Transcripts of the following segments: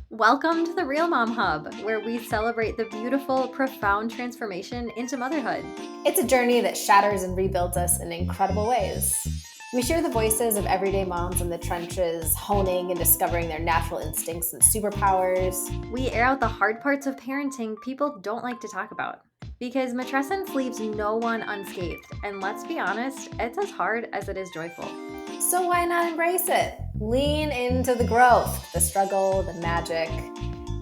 Welcome to the Real Mom Hub, where we celebrate the beautiful, profound transformation into motherhood. It's a journey that shatters and rebuilds us in incredible ways. We share the voices of everyday moms in the trenches, honing and discovering their natural instincts and superpowers. We air out the hard parts of parenting people don't like to talk about. Because matrescence leaves no one unscathed, and let's be honest, it's as hard as it is joyful. So why not embrace it? Lean into the growth, the struggle, the magic.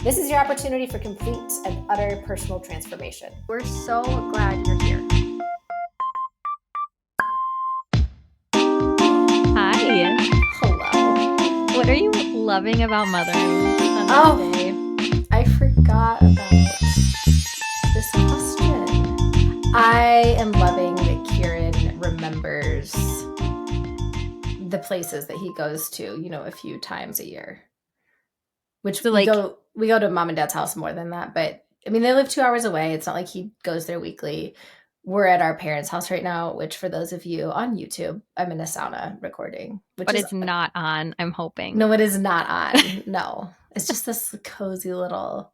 This is your opportunity for complete and utter personal transformation. We're so glad you're here. Hi. Hello. What are you loving about mothering on this day? I forgot about this question. I am loving that Kieran remembers the places that he goes to, a few times a year. Which So, we go to mom and dad's house more than that, but I mean they live 2 hours away. It's not like he goes there weekly. We're at our parents' house right now, which for those of you on YouTube, I'm in a sauna recording. But it's not on, I'm hoping. No, it is not on. No. It's just this cozy little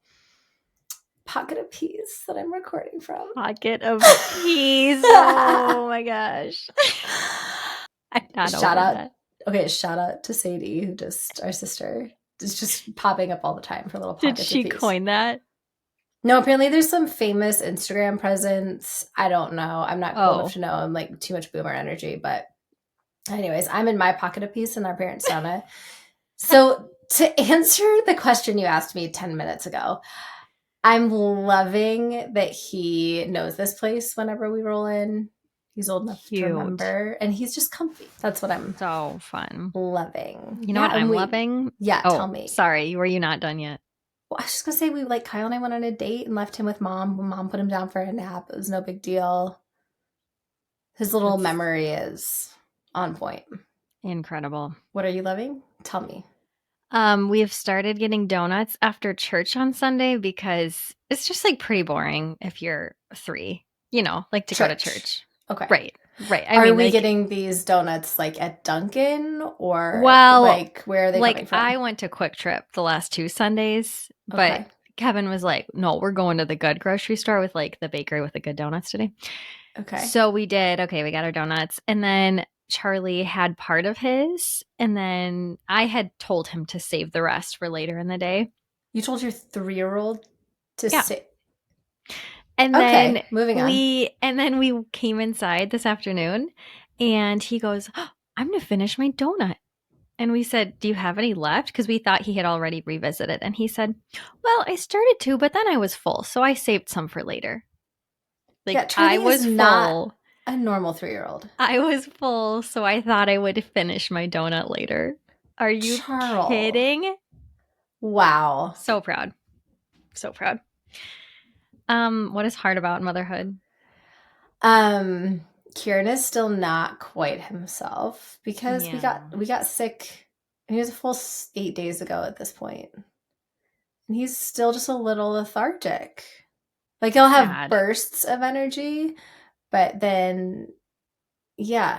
pocket of peace that I'm recording from. Pocket of peace. Oh my gosh. I'm not Shout out. that. Okay, shout out to Sadie, our sister, is just popping up all the time for little pockets of peace. Did she coin that? No, apparently there's some famous Instagram presence. I don't know. I'm not cool enough to know. I'm like too much boomer energy. But anyways, I'm in my pocket of peace in our parents' sauna. So to answer the question you asked me 10 minutes ago, I'm loving that he knows this place whenever we roll in. He's old enough to remember. And he's just comfy. That's what I'm so fun loving. You know what I'm loving? Yeah, tell me. Sorry, were you not done yet? Well, I was just going to say, Kyle and I went on a date and left him with mom. Mom put him down for a nap. It was no big deal. His little memory is on point. Incredible. What are you loving? Tell me. We have started getting donuts after church on Sunday because it's just like pretty boring if you're 3, to go to church. Okay. Right. Are we getting these donuts at Dunkin' or where are they coming from? I went to Quick Trip the last 2 Sundays, but Kevin was like, no, we're going to the good grocery store with the bakery with the good donuts today. Okay. So we did. Okay, we got our donuts. And then Charlie had part of his, and then I had told him to save the rest for later in the day. You told your 3-year-old to save? And then moving on. We came inside this afternoon and he goes, I'm going to finish my donut. And we said, do you have any left? Because we thought he had already revisited. And he said, well, I started to, but then I was full. So I saved some for later. I was not a normal 3-year-old. I was full. So I thought I would finish my donut later. Are you kidding? Wow. So proud. So proud. What is hard about motherhood? Kieran is still not quite himself because we got sick. And he was a full 8 days ago at this point. And he's still just a little lethargic. He'll have bursts of energy, but then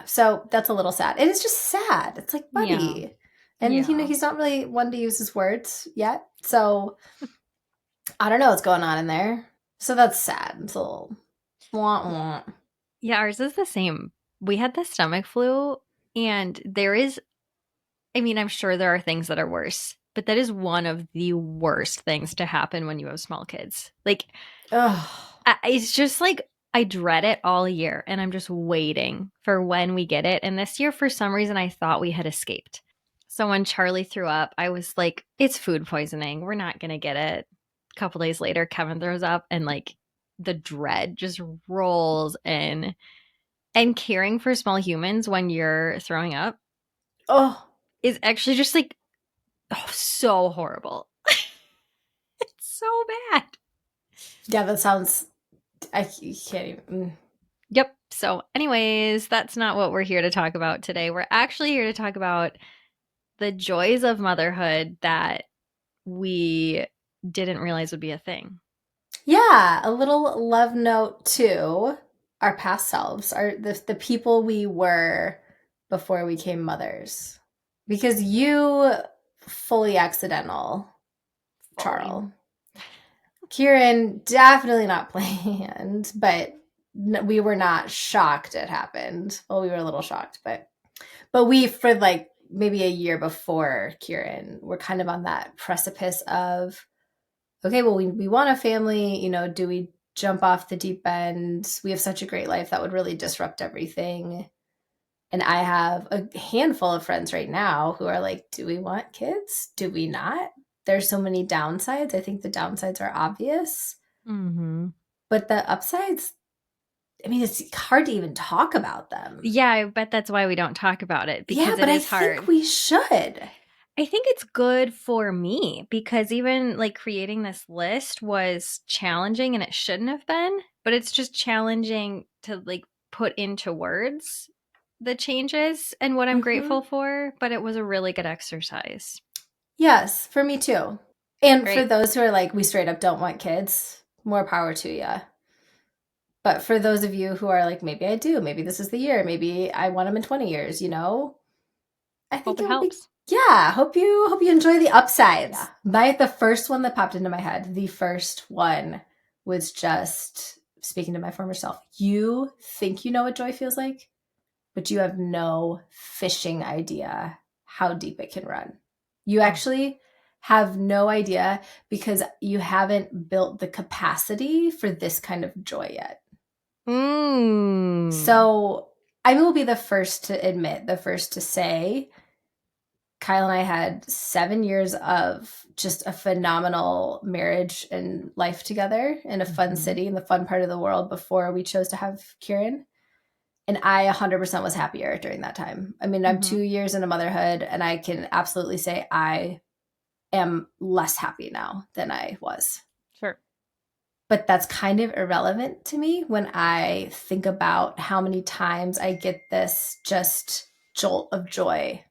so that's a little sad. It is just sad. It's like, buddy. Yeah. And he's not really one to use his words yet. So I don't know what's going on in there. So that's sad. It's a little wah-wah. Yeah, ours is the same. We had the stomach flu, and I'm sure there are things that are worse, but that is one of the worst things to happen when you have small kids. It's just I dread it all year, and I'm just waiting for when we get it. And this year, for some reason, I thought we had escaped. So when Charlie threw up, I was like, it's food poisoning. We're not going to get it. A couple days later, Kevin throws up, and the dread just rolls in. And caring for small humans when you're throwing up is actually just so horrible. It's so bad. Yeah, that sounds, you can't even. Yep. So anyways, that's not what we're here to talk about today. We're actually here to talk about the joys of motherhood that we didn't realize would be a thing. Yeah, a little love note to our past selves, the people we were before we became mothers. Because you, fully accidental. Charles. Kieran, definitely not planned, but we were not shocked it happened. Well, we were a little shocked, but we, for like maybe a year before Kieran, we're kind of on that precipice of, okay, well, we want a family, you know, do we jump off the deep end? We have such a great life that would really disrupt everything. And I have a handful of friends right now who are like, do we want kids? Do we not? There's so many downsides. I think the downsides are obvious. Mm-hmm. But the upsides, I mean, it's hard to even talk about them. Yeah, I bet that's why we don't talk about it, because it is hard. I think we should. I think it's good for me because even like creating this list was challenging and it shouldn't have been, but it's just challenging to like put into words the changes and what I'm grateful for, but it was a really good exercise. Yes, for me too. And for those who are like, we straight up don't want kids, more power to you. But for those of you who are like, maybe I do, maybe this is the year, maybe I want them in 20 years, you know, I think it helps. Hope you enjoy the upsides. The first one that popped into my head, the first one was just speaking to my former self. You think you know what joy feels like, but you have no fishing idea how deep it can run. You actually have no idea because you haven't built the capacity for this kind of joy yet. So I will be the first to admit, the first to say, Kyle and I had 7 years of just a phenomenal marriage and life together in a fun city in the fun part of the world before we chose to have Kieran. And I 100% was happier during that time. I mean, I'm 2 years into motherhood, and I can absolutely say I am less happy now than I was. Sure. But that's kind of irrelevant to me when I think about how many times I get this just jolt of joy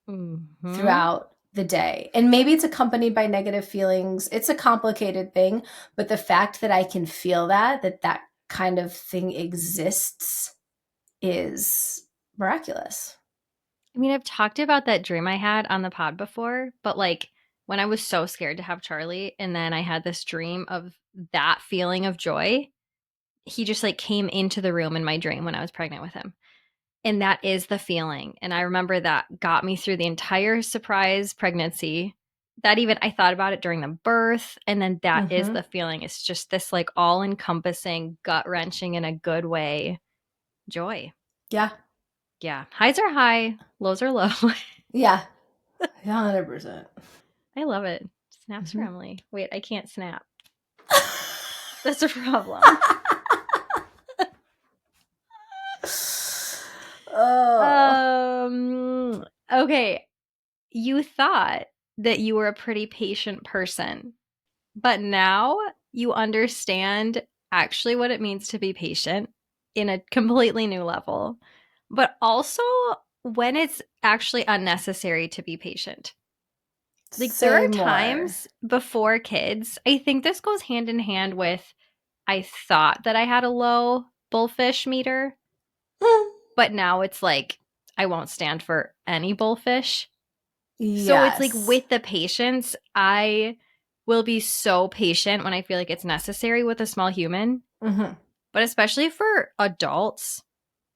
throughout the day. And maybe it's accompanied by negative feelings. It's a complicated thing, but the fact that I can feel that kind of thing exists is miraculous. I mean, I've talked about that dream I had on the pod before, but like when I was so scared to have Charlie and then I had this dream of that feeling of joy, he just like came into the room in my dream when I was pregnant with him. And that is the feeling. And I remember that got me through the entire surprise pregnancy. That even I thought about it during the birth. And then that is the feeling. It's just this like all encompassing, gut wrenching in a good way joy. Yeah. Yeah. Highs are high, lows are low. Yeah. 100%. I love it. Snaps for Emily. Wait, I can't snap. That's a problem. Okay. You thought that you were a pretty patient person, but now you understand actually what it means to be patient in a completely new level, but also when it's actually unnecessary to be patient. Like there are times before kids, I think this goes hand in hand with I thought that I had a low bullfish meter, but now it's like I won't stand for any bullfish. Yes. So it's like with the patience, I will be so patient when I feel like it's necessary with a small human. But especially for adults,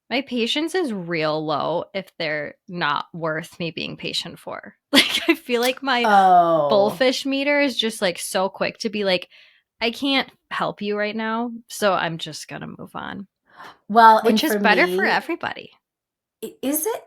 my patience is real low if they're not worth me being patient for. Like I feel like my bullfish meter is just like so quick to be like, I can't help you right now, so I'm just gonna move on. Well, which is better for everybody. Is it?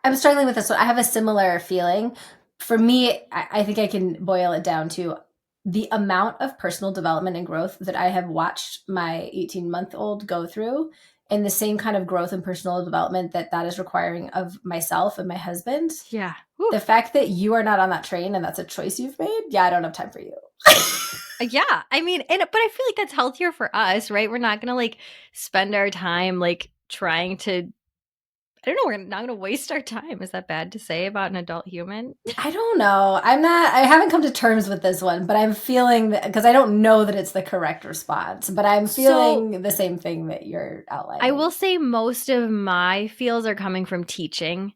I'm struggling with this one. I have a similar feeling. For me, I think I can boil it down to the amount of personal development and growth that I have watched my 18-month-old go through, and the same kind of growth and personal development that is requiring of myself and my husband. Yeah. Whew. The fact that you are not on that train and that's a choice you've made, I don't have time for you. Yeah. I mean, but I feel like that's healthier for us, right? We're not going to like spend our time like trying to, I don't know, we're not going to waste our time. Is that bad to say about an adult human? I don't know. I haven't come to terms with this one, but I'm feeling that, because I don't know that it's the correct response, but I'm feeling the same thing that you're outlining. I will say most of my feels are coming from teaching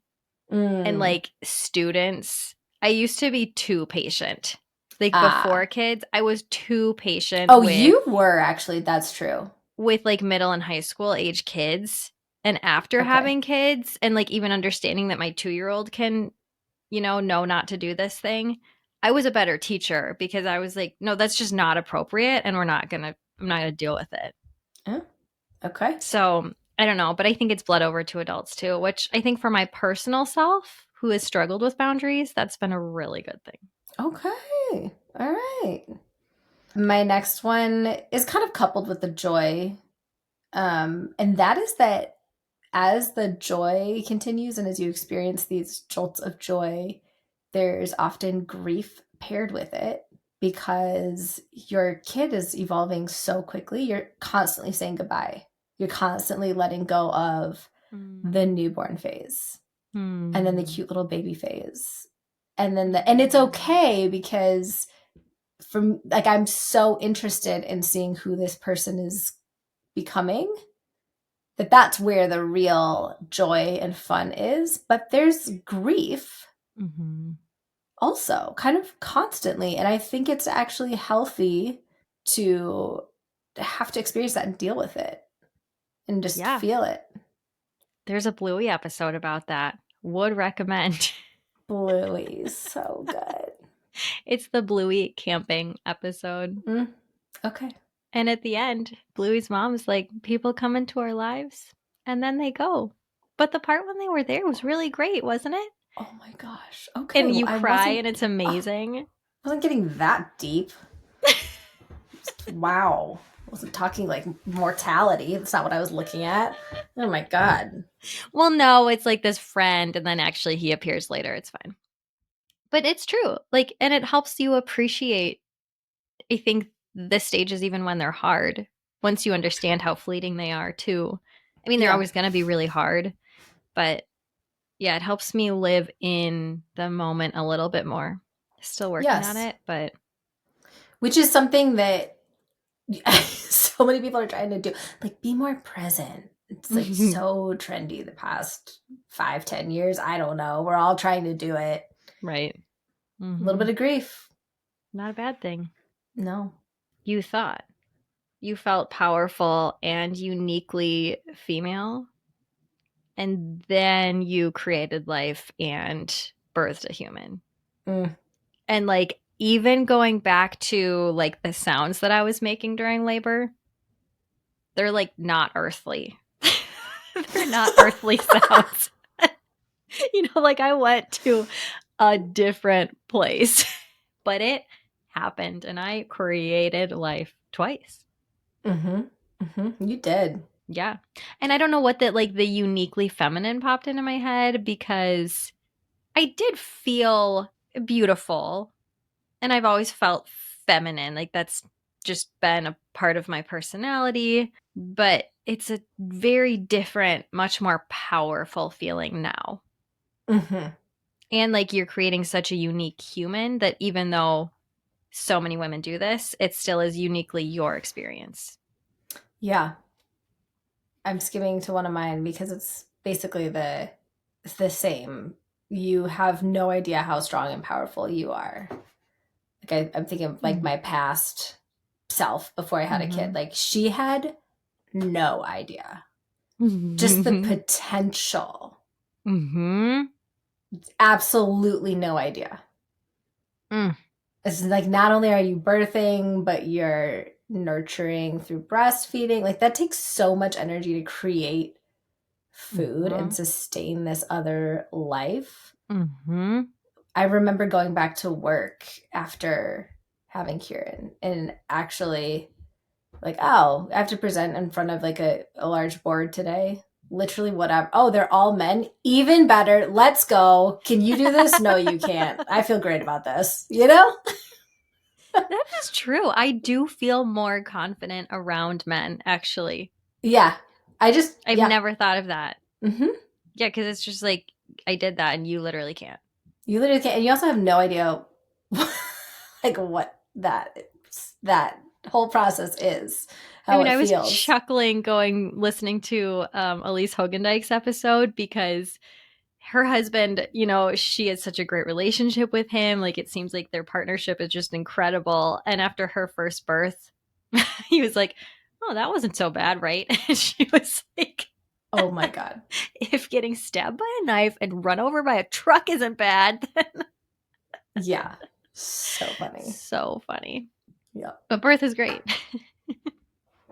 and like students. I used to be too patient. Like before kids, I was too patient. Oh, you were actually. That's true. With like middle and high school age kids. And after having kids and like even understanding that my 2-year-old can, know not to do this thing, I was a better teacher because I was like, no, that's just not appropriate and I'm not going to deal with it. Oh, okay. So I don't know, but I think it's bled over to adults too, which I think for my personal self who has struggled with boundaries, that's been a really good thing. Okay. All right. My next one is kind of coupled with the joy. And that is that as the joy continues and as you experience these jolts of joy, there's often grief paired with it because your kid is evolving so quickly. You're constantly saying goodbye. You're constantly letting go of the newborn phase and then the cute little baby phase. And then and it's okay because I'm so interested in seeing who this person is becoming that's where the real joy and fun is. But there's grief also kind of constantly. And I think it's actually healthy to have to experience that and deal with it and just feel it. There's a Bluey episode about that. Would recommend. Bluey's so good. It's the Bluey camping episode. Okay. And at the end, Bluey's mom's like, people come into our lives and then they go. But the part when they were there was really great, wasn't it? Oh my gosh. Okay. And you cry and it's amazing. I wasn't getting that deep. Wow. I wasn't talking like mortality. That's not what I was looking at. Oh my God. Well, no, it's like this friend and then actually he appears later. It's fine. But it's true. Like, and it helps you appreciate, I think, the stages even when they're hard. Once you understand how fleeting they are too. I mean, they're always going to be really hard. But yeah, it helps me live in the moment a little bit more. Still working on it, but. Which is something that so many people are trying to do. Like, be more present. It's like so trendy the past 5-10 years. I don't know. We're all trying to do it. Right. A little bit of grief. Not a bad thing. No. You thought. You felt powerful and uniquely female. And then you created life and birthed a human. And like, even going back to like the sounds that I was making during labor, they're like not earthly. They're not earthly sounds. Like I went to a different place, but it happened and I created life twice. You did. Yeah. And I don't know what the uniquely feminine popped into my head because I did feel beautiful and I've always felt feminine. Like that's just been a part of my personality, but it's a very different, much more powerful feeling now. And like you're creating such a unique human that even though so many women do this, it still is uniquely your experience. Yeah. I'm skimming to one of mine because it's basically the same. You have no idea how strong and powerful you are. Like I'm thinking of like my past self before I had a kid. Like she had no idea. Just the potential. Absolutely no idea. It's like not only are you birthing, but you're nurturing through breastfeeding. Like that takes so much energy to create food and sustain this other life. I remember going back to work after having Kieran and actually like, oh, I have to present in front of like a large board today. Literally whatever. Oh, they're all men. Even better. Let's go. Can you do this? No, you can't. I feel great about this. That is true. I do feel more confident around men, actually. Yeah. I've never thought of that. Yeah, because it's just like, I did that and you literally can't. You literally can't. And you also have no idea like what that whole process is. I was chuckling listening to Elise Hogendike's episode because her husband, you know, she has such a great relationship with him. Like, it seems like their partnership is just incredible. And after her first birth, he was like, oh, that wasn't so bad, right? And she was like, oh my God. If getting stabbed by a knife and run over by a truck isn't bad, then yeah. So funny. So funny. Yeah. But birth is great.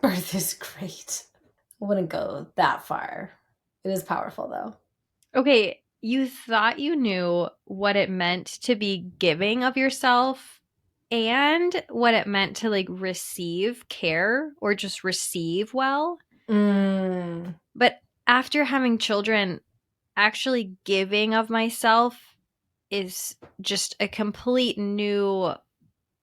Birth is great. I wouldn't go that far. It is powerful, though. Okay, you thought you knew what it meant to be giving of yourself and what it meant to like receive care or just receive well. But after having children, actually giving of myself is just a complete new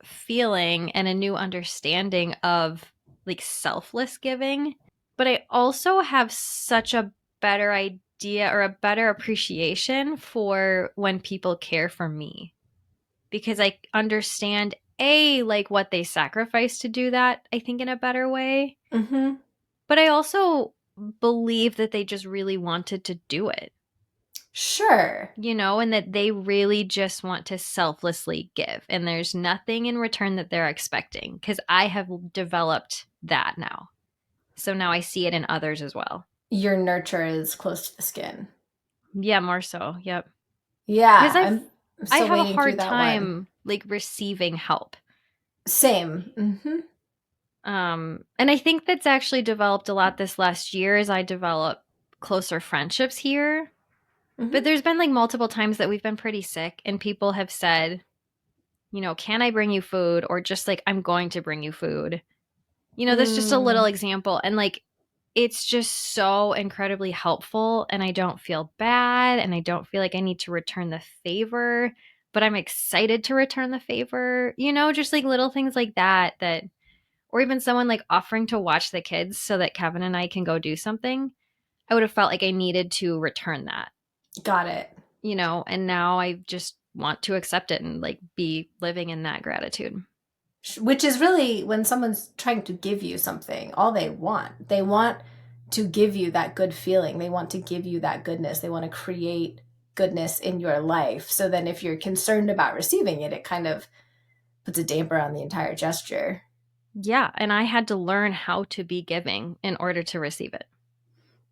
feeling and a new understanding of like selfless giving. But I also have such a better idea or a better appreciation for when people care for me because I understand like what they sacrifice to do that, I think, in a better way. Mm-hmm. But I also believe that they just really wanted to do it. Sure. You know, and that they really just want to selflessly give. And there's nothing in return that they're expecting because I have developed that now. So now I see it in others as well. Your nurture is close to the skin. Yeah, more so. Yep. Yeah. Because I have a hard time one. like receiving help. Same. Mm-hmm. And I think that's actually developed a lot this last year as I develop closer friendships here. Mm-hmm. But there's been like multiple times that we've been pretty sick and people have said, you know, can I bring you food? Or just like, I'm going to bring you food. You know, that's just a little example. And like, it's just so incredibly helpful. And I don't feel bad. And I don't feel like I need to return the favor. But I'm excited to return the favor. You know, just like little things like that. Or even someone like offering to watch the kids so that Kevin and I can go do something. I would have felt like I needed to return that. Got it. You know, and now I just want to accept it and like be living in that gratitude. Which is really when someone's trying to give you something, all they want. They want to give you that good feeling. They want to give you that goodness. They want to create goodness in your life. So then if you're concerned about receiving it, it kind of puts a damper on the entire gesture. Yeah, and I had to learn how to be giving in order to receive it.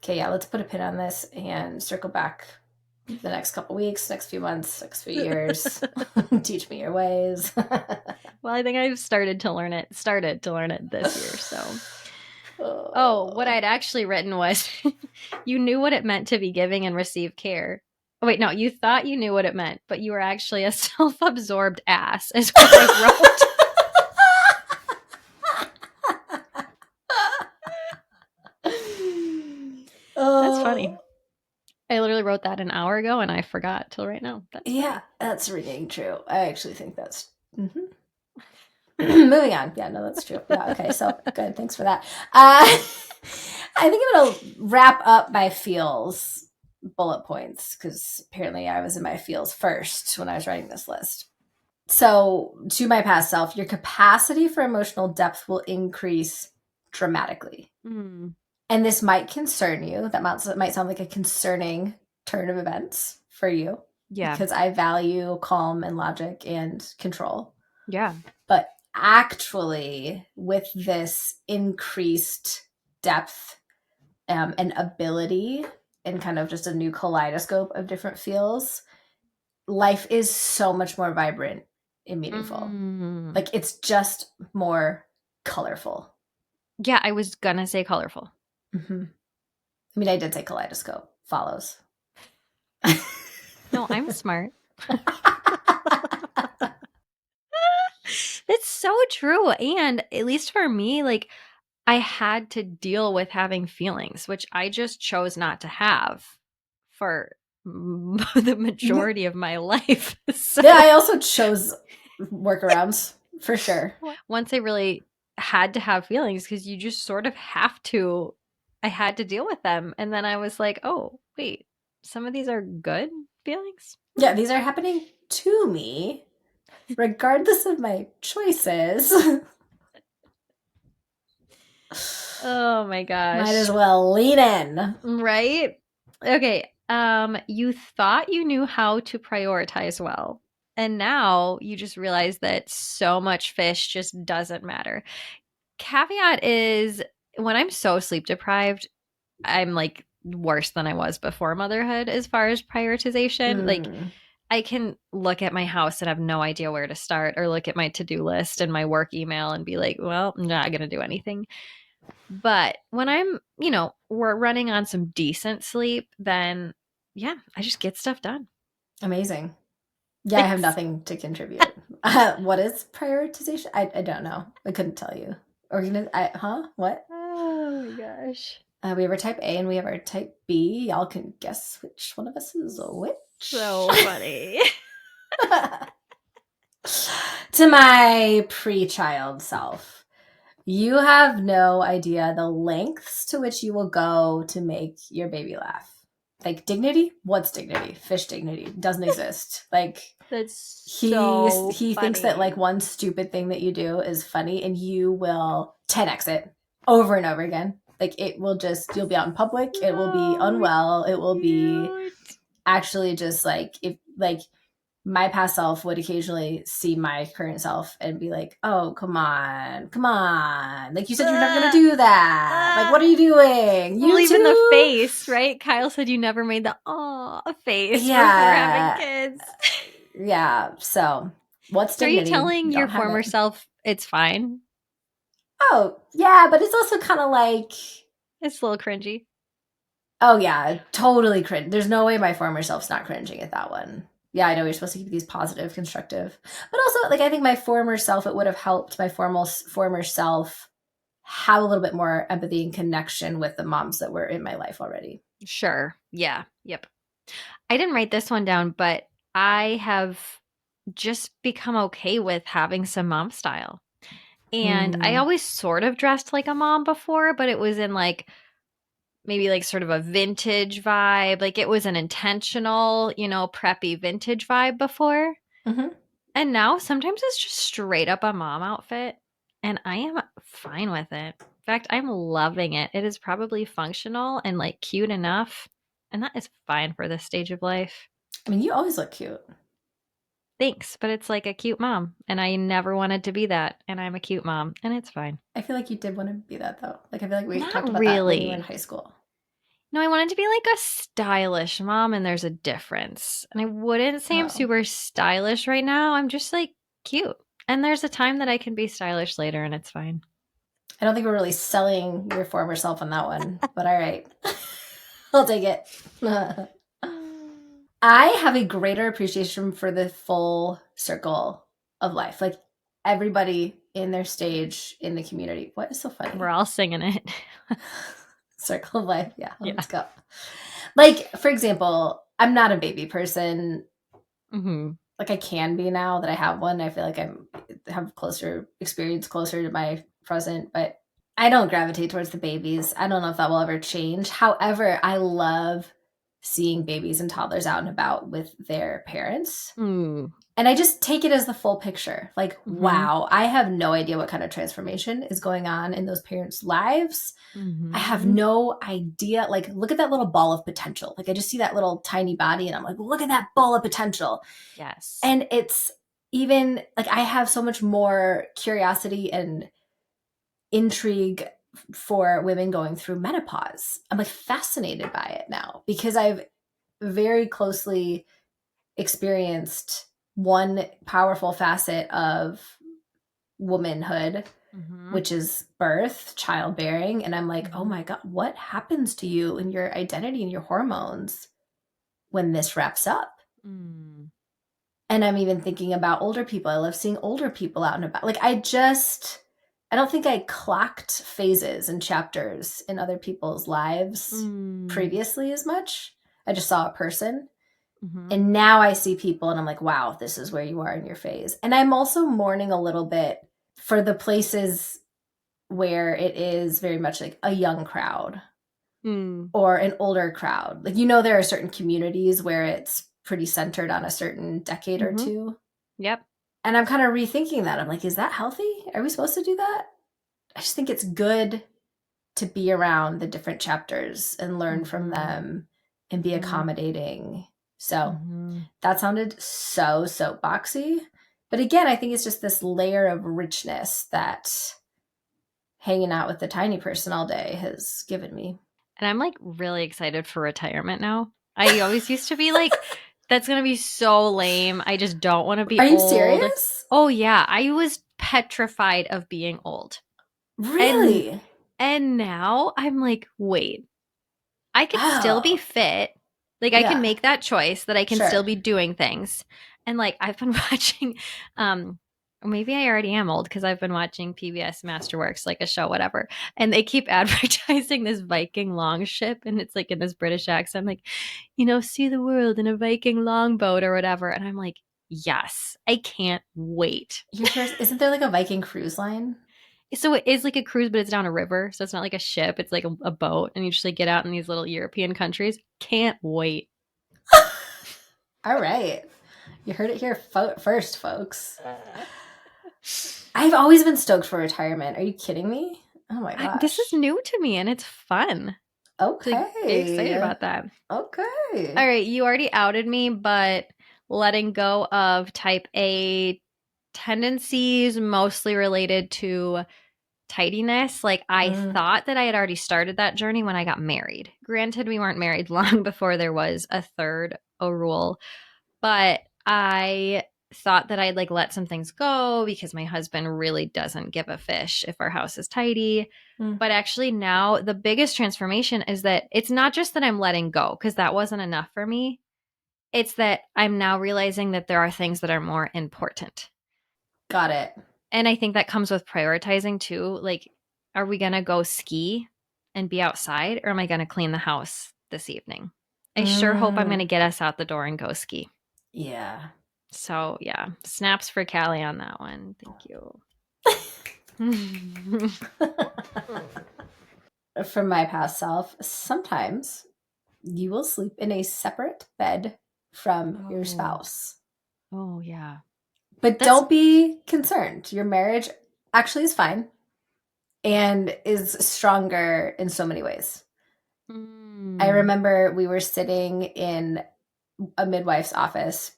Okay, yeah, let's put a pin on this and circle back the next couple weeks, next few months, next few years. Teach me your ways. Well, I think I've started to learn it this year, so. Oh, what I'd actually written was, you knew what it meant to be giving and receive care. Oh, wait, no, you thought you knew what it meant, but you were actually a self-absorbed ass, is what I wrote. That's funny. I literally wrote that an hour ago and I forgot till right now. That's ringing true. I actually think that's moving on. Yeah, no, that's true. Yeah, okay, so good. Thanks for that. I think I'm gonna wrap up my feels bullet points because apparently I was in my feels first when I was writing this list. So, to my past self, your capacity for emotional depth will increase dramatically. And this might concern you. That might sound like a concerning turn of events for you. Yeah. Because I value calm and logic and control. Yeah. But actually, with this increased depth and ability and kind of just a new kaleidoscope of different feels, life is so much more vibrant and meaningful. Like, it's just more colorful. Yeah, I was gonna say colorful. Mm-hmm. I mean, I did say kaleidoscope. Follows. No, I'm smart. It's so true. And at least for me, like, I had to deal with having feelings, which I just chose not to have for the majority of my life. So, yeah, I also chose workarounds for sure. Once I really had to have feelings, because you just sort of have to, I had to deal with them. And then I was like, oh, wait, some of these are good feelings? Yeah, these are happening to me, regardless of my choices. Oh my gosh. Might as well lean in. Right? Okay. You thought you knew how to prioritize well. And now you just realize that so much fish just doesn't matter. Caveat is when I'm so sleep deprived, I'm like worse than I was before motherhood as far as prioritization. Like I can look at my house and have no idea where to start, or look at my to-do list and my work email and be like, well, I'm not going to do anything. But when I'm, we're running on some decent sleep, then yeah, I just get stuff done. Amazing. Yeah, I have nothing to contribute. What is prioritization? I don't know. I couldn't tell you. What? Oh my gosh. We have our type A and we have our type B. Y'all can guess which one of us is which. So funny. To my pre-child self, you have no idea the lengths to which you will go to make your baby laugh. Like dignity? What's dignity? Fish dignity doesn't exist. Like that's he thinks that like one stupid thing that you do is funny, and you will 10x it over and over again. Like it will just, you'll be out in public, it will be unwell, it will be actually just like, if like my past self would occasionally see my current self and be like, oh, come on. Like you said, you're never going to do that. Like, what are you doing? Well, even the face, right? Kyle said you never made the face before having kids. Yeah. So what's dignity? Are you telling your former self it's fine? Oh, yeah. But it's also kind of like, it's a little cringy. Oh, yeah. Totally cringe. There's no way my former self's not cringing at that one. Yeah, I know you're supposed to keep these positive, constructive. But also, like, I think my former self, it would have helped my former self have a little bit more empathy and connection with the moms that were in my life already. Sure. Yeah. Yep. I didn't write this one down, but I have just become okay with having some mom style. And I always sort of dressed like a mom before, but it was in like maybe like sort of a vintage vibe. Like it was an intentional, preppy vintage vibe before. Mm-hmm. And now sometimes it's just straight up a mom outfit. And I am fine with it. In fact, I'm loving it. It is probably functional and like cute enough. And that is fine for this stage of life. I mean, you always look cute. Thanks, but it's like a cute mom. And I never wanted to be that. And I'm a cute mom. And it's fine. I feel like you did want to be that, though. Like, I feel like we Not talked about really. that when you were in high school. No, I wanted to be like a stylish mom, and there's a difference. And I wouldn't say I'm super stylish right now. I'm just like cute. And there's a time that I can be stylish later, and it's fine. I don't think we're really selling your former self on that one, but all right. I'll take it. I have a greater appreciation for the full circle of life. Like everybody in their stage in the community. What is so funny? We're all singing it. Circle of life. Yeah, let's go. Like, for example, I'm not a baby person. Mm-hmm. Like I can be now that I have one. I feel like I have experience closer to my present, but I don't gravitate towards the babies. I don't know if that will ever change. However, I love seeing babies and toddlers out and about with their parents. And I just take it as the full picture. Like, wow, I have no idea what kind of transformation is going on in those parents' lives. I have no idea. Like, look at that little ball of potential. Like, I just see that little tiny body and I'm like, look at that ball of potential. Yes. And it's even like, I have so much more curiosity and intrigue for women going through menopause. I'm like fascinated by it now because I've very closely experienced one powerful facet of womanhood, which is birth, childbearing. And I'm like, oh my God, what happens to you and your identity and your hormones when this wraps up? And I'm even thinking about older people. I love seeing older people out and about. Like I don't think I clocked phases and chapters in other people's lives previously as much. I just saw a person. And now I see people and I'm like, wow, this is where you are in your phase. And I'm also mourning a little bit for the places where it is very much like a young crowd or an older crowd. Like, there are certain communities where it's pretty centered on a certain decade or two. Yep. And I'm kind of rethinking that. I'm like, is that healthy? Are we supposed to do that? I just think it's good to be around the different chapters and learn from them and be accommodating. So that sounded so soapboxy. But again, I think it's just this layer of richness that hanging out with the tiny person all day has given me. And I'm like really excited for retirement now. I always used to be like, that's going to be so lame. I just don't want to be Are you old. serious? Oh, yeah. I was petrified of being old. Really? And now I'm like, wait, I could still be fit. Like I can make that choice that I can still be doing things. And like I've been watching maybe I already am old because I've been watching PBS Masterworks, like a show, whatever. And they keep advertising this Viking longship and it's like in this British accent, like, see the world in a Viking longboat or whatever. And I'm like, yes, I can't wait. Isn't there like a Viking cruise line? So it is like a cruise, but it's down a river. So it's not like a ship. It's like a boat. And you just like get out in these little European countries. Can't wait. All right. You heard it here first, folks. I've always been stoked for retirement. Are you kidding me? Oh my gosh. This is new to me and it's fun. Okay. Like, get excited about that. Okay. All right. You already outed me, but letting go of type A tendencies, mostly related to tidiness. Like I thought that I had already started that journey when I got married. Granted, we weren't married long before there was a third rule, but I thought that I'd like let some things go because my husband really doesn't give a fish if our house is tidy. But actually now the biggest transformation is that it's not just that I'm letting go because that wasn't enough for me. It's that I'm now realizing that there are things that are more important. Got it. And I think that comes with prioritizing too. Like, are we going to go ski and be outside or am I going to clean the house this evening? I sure hope I'm going to get us out the door and go ski. Yeah. So, yeah, snaps for Callie on that one. Thank you. From my past self, sometimes you will sleep in a separate bed from your spouse. Oh, yeah. But don't be concerned. Your marriage actually is fine and is stronger in so many ways. I remember we were sitting in a midwife's office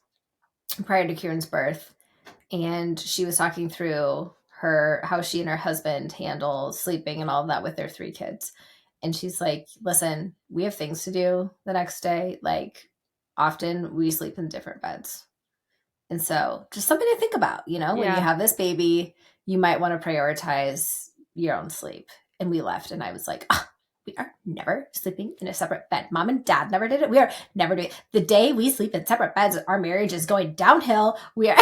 prior to Kieran's birth, and she was talking through how she and her husband handle sleeping and all of that with their 3 kids. And she's like, listen, we have things to do the next day. Like often we sleep in different beds. And so just something to think about, when you have this baby, you might want to prioritize your own sleep. And we left and I was like, we are never sleeping in a separate bed. Mom and dad never did it. We are never doing it. The day we sleep in separate beds, our marriage is going downhill. We are...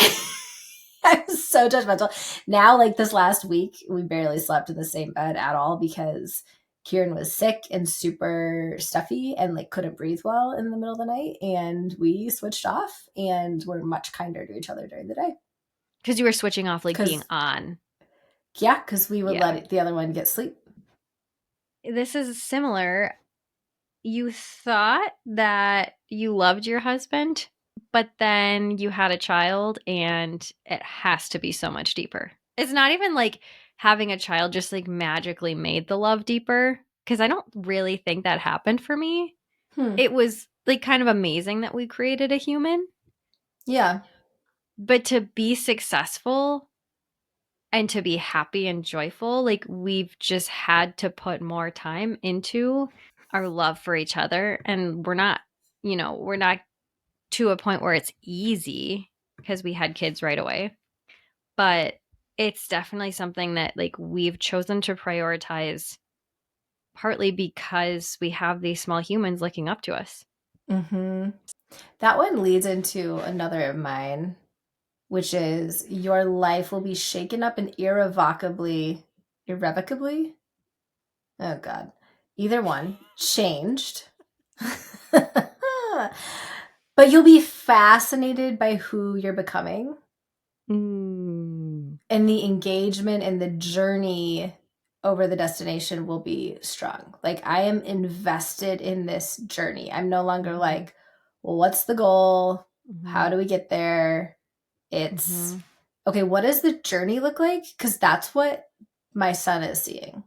I'm so judgmental. Now, like this last week, we barely slept in the same bed at all because Kieran was sick and super stuffy and like couldn't breathe well in the middle of the night. And we switched off and were much kinder to each other during the day. Because you were switching off, like being on. Yeah, because we would let the other one get sleep. This is similar. You thought that you loved your husband, but then you had a child and it has to be so much deeper. It's not even like having a child just like magically made the love deeper, because I don't really think that happened for me. It was like kind of amazing that we created a human. Yeah. But to be successful and to be happy and joyful, like we've just had to put more time into our love for each other. And we're not to a point where it's easy because we had kids right away. But it's definitely something that like we've chosen to prioritize, partly because we have these small humans looking up to us. That one leads into another of mine, which is your life will be shaken up and irrevocably, oh God, either one, changed. But you'll be fascinated by who you're becoming. And the engagement and the journey over the destination will be strong. Like I am invested in this journey. I'm no longer like, well, what's the goal? How do we get there? It's okay, what does the journey look like? Because that's what my son is seeing.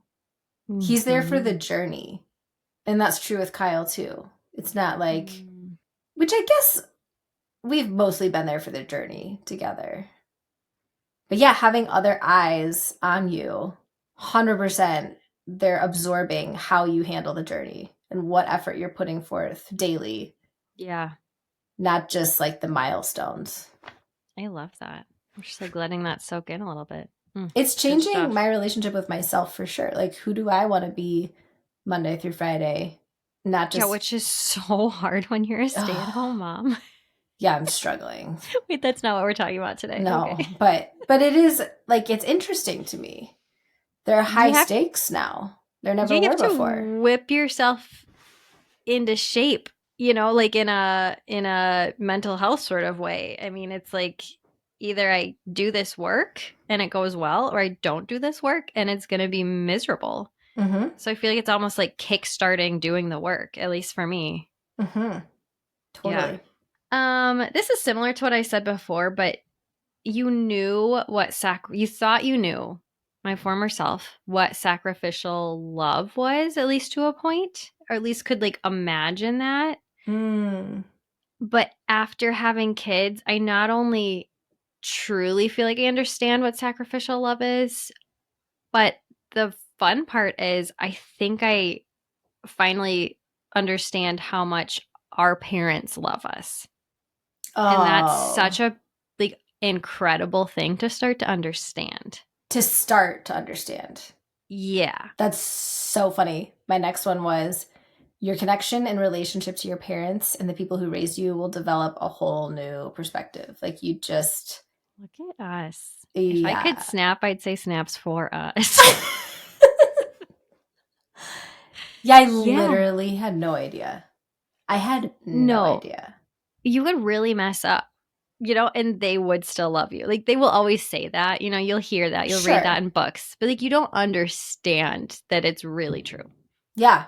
He's there for the journey. And that's true with Kyle too. It's not like, which I guess we've mostly been there for the journey together. But yeah, having other eyes on you, 100%, they're absorbing how you handle the journey and what effort you're putting forth daily. Yeah. Not just like the milestones. I love that. I'm just like letting that soak in a little bit. It's changing my relationship with myself for sure. Like, who do I want to be Monday through Friday? Not just. Yeah, which is so hard when you're a stay-at-home mom. Yeah, I'm struggling. Wait, that's not what we're talking about today. No, okay. but it is like, it's interesting to me. There are high stakes now. There never were before. You have to whip yourself into shape, you know, like in a mental health sort of way. I mean, it's like either I do this work and it goes well, or I don't do this work and it's going to be miserable. Mm-hmm. So I feel like it's almost like kickstarting doing the work, at least for me. Mm-hmm. Totally. Yeah. This is similar to what I said before, but you knew what you thought you knew, my former self, what sacrificial love was, at least to a point, or at least could like imagine that. But after having kids, I not only truly feel like I understand what sacrificial love is, but the fun part is I think I finally understand how much our parents love us. Oh. And that's such a like incredible thing to start to understand. Yeah. That's so funny. My next one was your connection and relationship to your parents and the people who raised you will develop a whole new perspective. Like, you just look at us. If I could snap, I'd say snaps for us. Yeah, I literally had no idea. I had no idea. You would really mess up, you know, and they would still love you. Like, they will always say that, you know, you'll hear that, you'll read that in books, but like, you don't understand that it's really true. Yeah.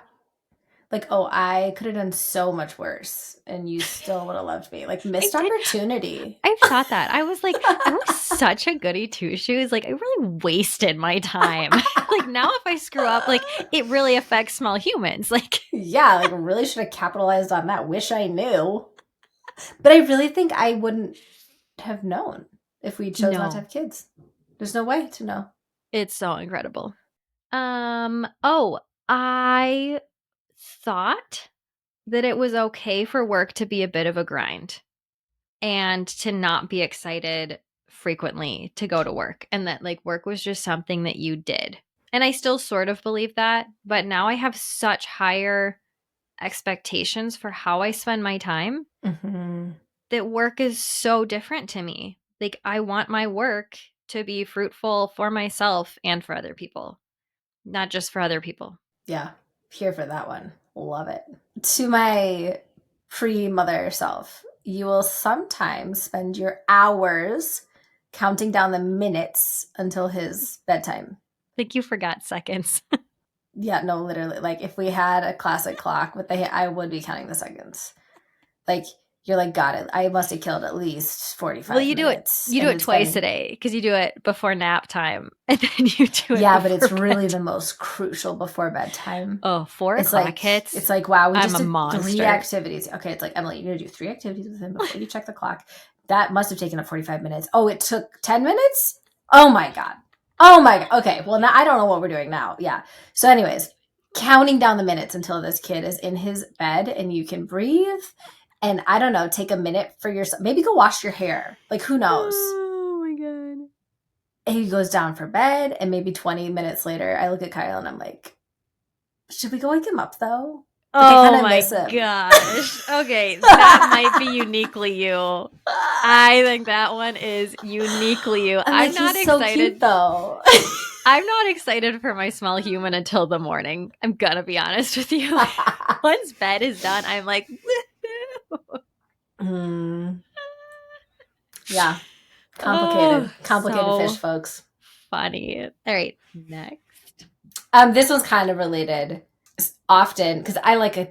Like, oh, I could have done so much worse and you still would have loved me. Like, missed opportunity. I've thought that. I was like, I was such a goody two-shoes. Like, I really wasted my time. Like, now if I screw up, like, it really affects small humans. Like, yeah, like, really should have capitalized on that. Wish I knew. But I really think I wouldn't have known if we chose not to have kids. There's no way to know. It's so incredible. I thought that it was okay for work to be a bit of a grind and to not be excited frequently to go to work, and that like work was just something that you did. And I still sort of believe that, but now I have such higher expectations for how I spend my time that work is so different to me. Like, I want my work to be fruitful for myself and for other people, not just for other people. Yeah, here for that one. Love it. To my pre-mother self, you will sometimes spend your hours counting down the minutes until his bedtime. Like, you forgot seconds. Yeah, no, literally. Like, if we had a classic clock with I would be counting the seconds. Like, you're like, got it. I must have killed at least 45 minutes. You do it twice a day because you do it before nap time and then you do it. Yeah, but it's really the most crucial before bedtime. Oh, 4 o'clock hits. It's like, wow, we just did monster. 3 activities. Okay, it's like, Emily, you're going to do 3 activities with him before you check the clock. That must have taken up 45 minutes. Oh, it took 10 minutes? Oh my God. Okay, well, now I don't know what we're doing now. Yeah. So anyways, counting down the minutes until this kid is in his bed and you can breathe. And I don't know, take a minute for yourself. Maybe go wash your hair. Like, who knows? Oh my God. And he goes down for bed, and maybe 20 minutes later, I look at Kyle and I'm like, should we go wake him up though? Like, oh my gosh. Okay, that might be uniquely you. I think that one is uniquely you. I'm not excited. So cute, though. I'm not excited for my small human until the morning. I'm gonna be honest with you. Once bed is done, I'm like, yeah. Complicated fish, folks. Funny. All right, next. This was kind of related. Often, because I like a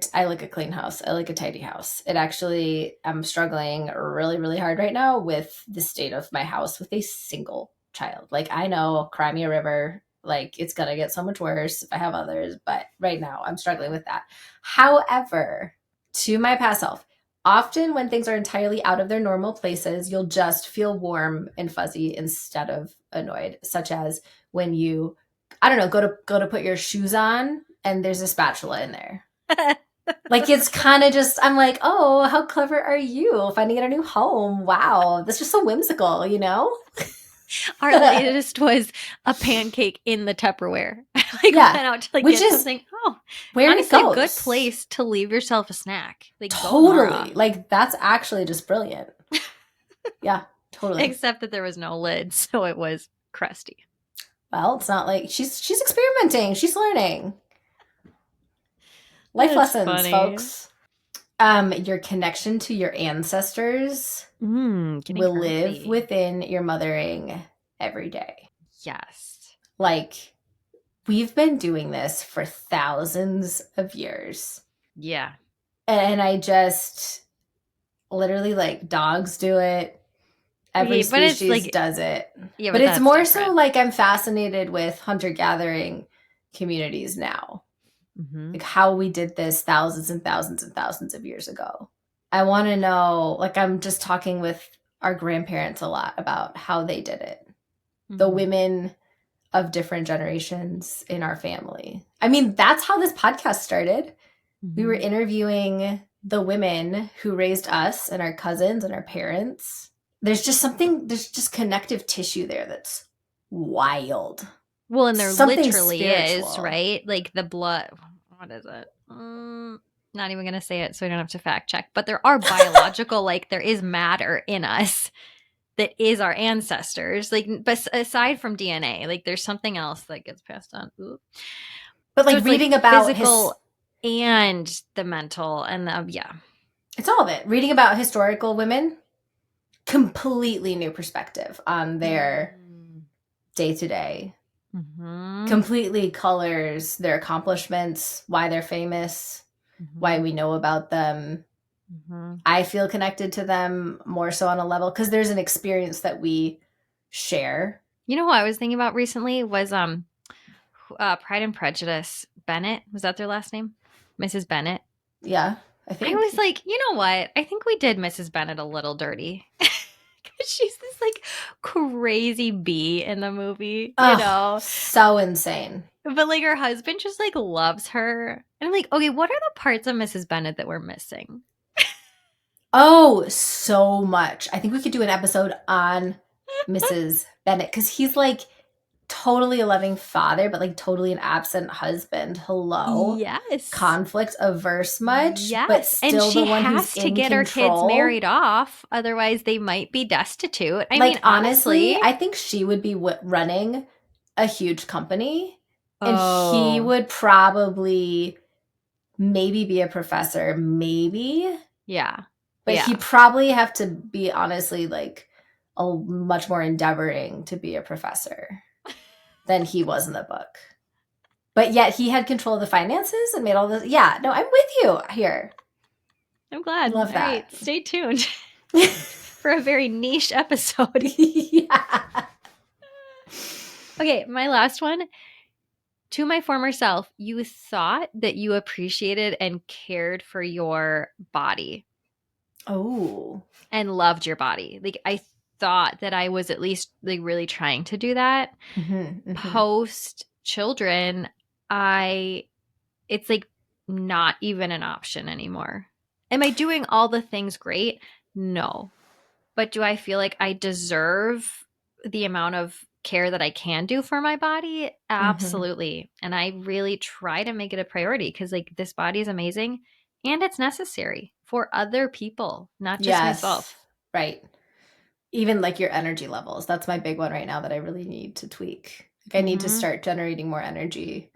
clean house. I like a tidy house. I'm struggling really, really hard right now with the state of my house with a single child. Like, I know, cry me a river. Like, it's gonna get so much worse if I have others, but right now I'm struggling with that. However, To my past self. Often when things are entirely out of their normal places, you'll just feel warm and fuzzy instead of annoyed, such as when you, I don't know, go to put your shoes on and there's a spatula in there. Like, it's kind of just, I'm like, oh, how clever are you finding a new home? Wow, that's just so whimsical, you know? Our latest was a pancake in the Tupperware. Went out to which get is something. Oh, where honestly, it goes. a good place to leave yourself a snack. Like, Totally. Like, that's actually just brilliant. Yeah, totally. Except that there was no lid, so it was crusty. Well, it's not like she's experimenting. She's learning. Life lessons, funny. Folks. Your connection to your ancestors will live within your mothering every day. Yes. Like, we've been doing this for thousands of years. Yeah. And I just literally, like, dogs do it. Every species does it. Yeah, but it's more different. So like I'm fascinated with hunter-gathering communities now. Mm-hmm. Like how we did this thousands and thousands and thousands of years ago. I want to know, like I'm just talking with our grandparents a lot about how they did it. Mm-hmm. The women of different generations in our family. I mean, that's how this podcast started. Mm-hmm. We were interviewing the women who raised us and our cousins and our parents. There's just connective tissue there that's wild. Well, and there literally is, right? Like the blood, what is it? Not even going to say it so I don't have to fact check. But there are biological, like there is matter in us that is our ancestors. Like, but aside from DNA, like there's something else that gets passed on. Ooh. But like so reading like about physical and the mental and the, it's all of it. Reading about historical women, completely new perspective on their day-to-day. Mm-hmm. Completely colors their accomplishments, why they're famous, why we know about them. Mm-hmm. I feel connected to them more so on a level because there's an experience that we share. You know what I was thinking about recently was Pride and Prejudice. Bennett, was that their last name? Mrs. Bennett. Yeah, I was like, you know what? I think we did Mrs. Bennett a little dirty. She's this like crazy bee in the movie, you know? So insane. But like her husband just like loves her. And I'm like, okay, what are the parts of Mrs. Bennett that we're missing? Oh, so much. I think we could do an episode on Mrs. Bennett because he's like totally a loving father, but like totally an absent husband. Hello. Yes. Conflict averse much. Yes. But still and she the one has who's to get her kids married off. Otherwise they might be destitute. I mean, honestly, I think she would be running a huge company and he would probably maybe be a professor. Maybe. Yeah. But he'd probably have to be honestly like a much more endeavoring to be a professor than he was in the book. But yet he had control of the finances and made all this. Yeah, no, I'm with you here. I'm glad. Love that. All right, stay tuned for a very niche episode. Yeah. Okay, my last one. To my former self, you thought that you appreciated and cared for your body. Oh. And loved your body. Like I thought that I was at least like really trying to do that. Mm-hmm, mm-hmm. Post children, it's like not even an option anymore. Am I doing all the things great? No. But do I feel like I deserve the amount of care that I can do for my body? Absolutely. Mm-hmm. And I really try to make it a priority because like this body is amazing and it's necessary for other people, not just myself. Right. Even like your energy levels. That's my big one right now that I really need to tweak. Like I need to start generating more energy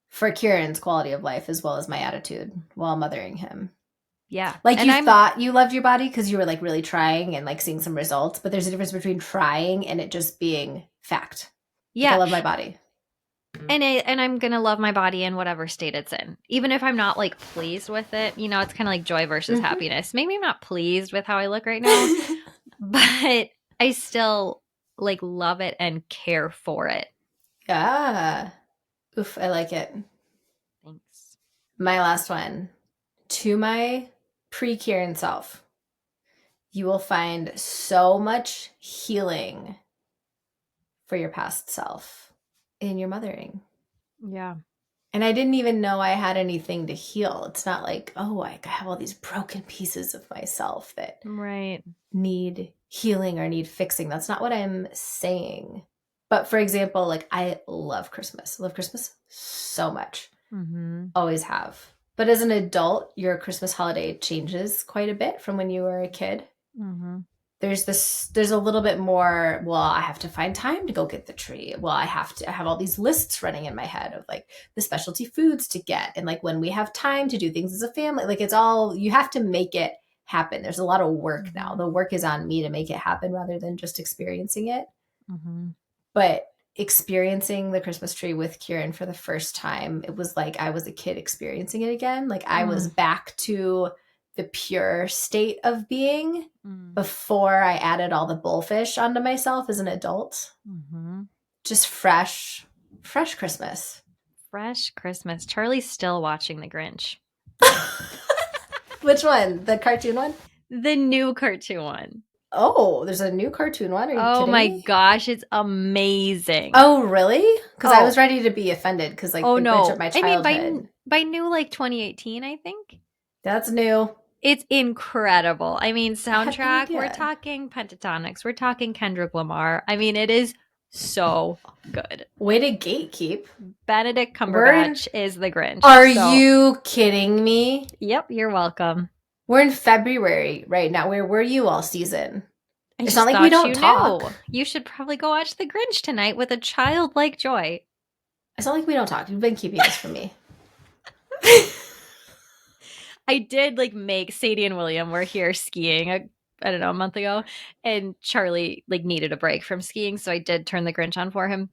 for Kieran's quality of life as well as my attitude while mothering him. Yeah. Like and you thought you loved your body because you were like really trying and like seeing some results, but there's a difference between trying and it just being fact. Yeah. Like, I love my body. And I'm going to love my body in whatever state it's in. Even if I'm not like pleased with it, you know, it's kind of like joy versus happiness. Maybe I'm not pleased with how I look right now, but I still like love it and care for it. Yeah. Oof, I like it. Thanks. My last one. to my pre-Kieran self, you will find so much healing for your past self in your mothering. Yeah. And I didn't even know I had anything to heal. It's not like, oh, I have all these broken pieces of myself that need healing or need fixing. That's not what I'm saying. But for example, like I love Christmas. I love Christmas so much. Always have. But as an adult, your Christmas holiday changes quite a bit from when you were a kid. There's a little bit more, well, I have to find time to go get the tree. Well, I have all these lists running in my head of like the specialty foods to get. And like when we have time to do things as a family, like it's all, you have to make it happen. There's a lot of work now. The work is on me to make it happen rather than just experiencing it. But experiencing the Christmas tree with Kieran for the first time, it was like I was a kid experiencing it again. Like I was back to the pure state of being before I added all the bullfish onto myself as an adult. Just fresh Christmas. Fresh Christmas. Charlie's still watching The Grinch. Which one? The cartoon one? The new cartoon one. Oh, there's a new cartoon one? Are you kidding my me? gosh, it's amazing. Oh, really? Because I was ready to be offended because like Grinch of my childhood. I mean, by new, like 2018, I think. That's new. It's incredible. I mean, soundtrack, we're talking Pentatonics. We're talking Kendrick Lamar. I mean, it is so good. Way to gatekeep. Benedict Cumberbatch is the Grinch. Are you kidding me? Yep, you're welcome. We're in February right now. Where were you all season? It's not like we don't talk. You should probably go watch The Grinch tonight with a childlike joy. It's not like we don't talk. You've been keeping this from me. I did like make Sadie and William were here skiing a month ago, and Charlie like needed a break from skiing, so I did turn the Grinch on for him.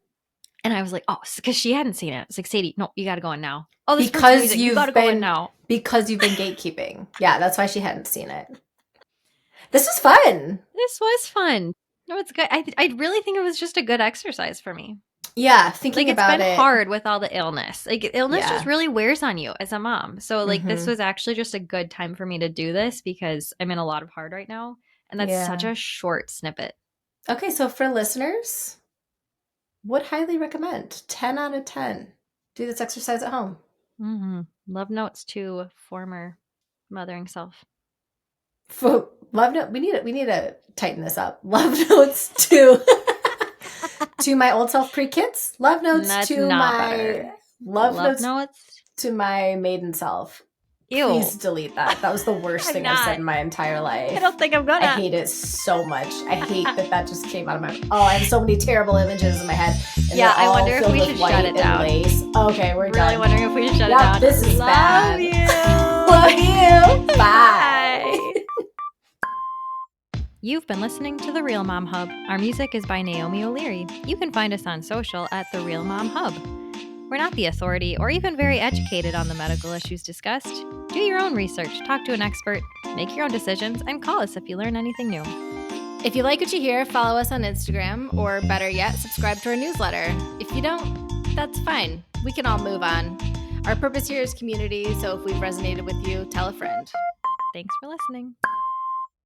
And I was like, oh, because she hadn't seen it. It's like, Sadie, no, you got to go in now. Oh, this because you got to go in now. Because you've been gatekeeping. Yeah, that's why she hadn't seen it. This was fun. This was fun. No, it's good. I really think it was just a good exercise for me. Yeah, thinking about it. It's been hard with all the illness. Like illness just really wears on you as a mom. So like this was actually just a good time for me to do this because I'm in a lot of hard right now. And that's such a short snippet. Okay, so for listeners, would highly recommend. 10 out of 10. Do this exercise at home. Love notes to former mothering self. Love note. We need to tighten this up. Love notes to to my old self pre-kids. Love notes to my love notes to my maiden self. Ew. Please delete that. That was the worst thing I've said in my entire life. I don't think I'm gonna. I hate it so much. I hate that just came out of my. Oh, I have so many terrible images in my head. Yeah, I wonder if we should shut it down. Okay, we're done. Really wondering if we should shut it down. This is bad. Love you. Love you. Bye. You've been listening to The Real Mom Hub. Our music is by Naomi O'Leary. You can find us on social at The Real Mom Hub. We're not the authority or even very educated on the medical issues discussed. Do your own research, talk to an expert, make your own decisions, and call us if you learn anything new. If you like what you hear, follow us on Instagram, or better yet, subscribe to our newsletter. If you don't, that's fine. We can all move on. Our purpose here is community, so if we've resonated with you, tell a friend. Thanks for listening.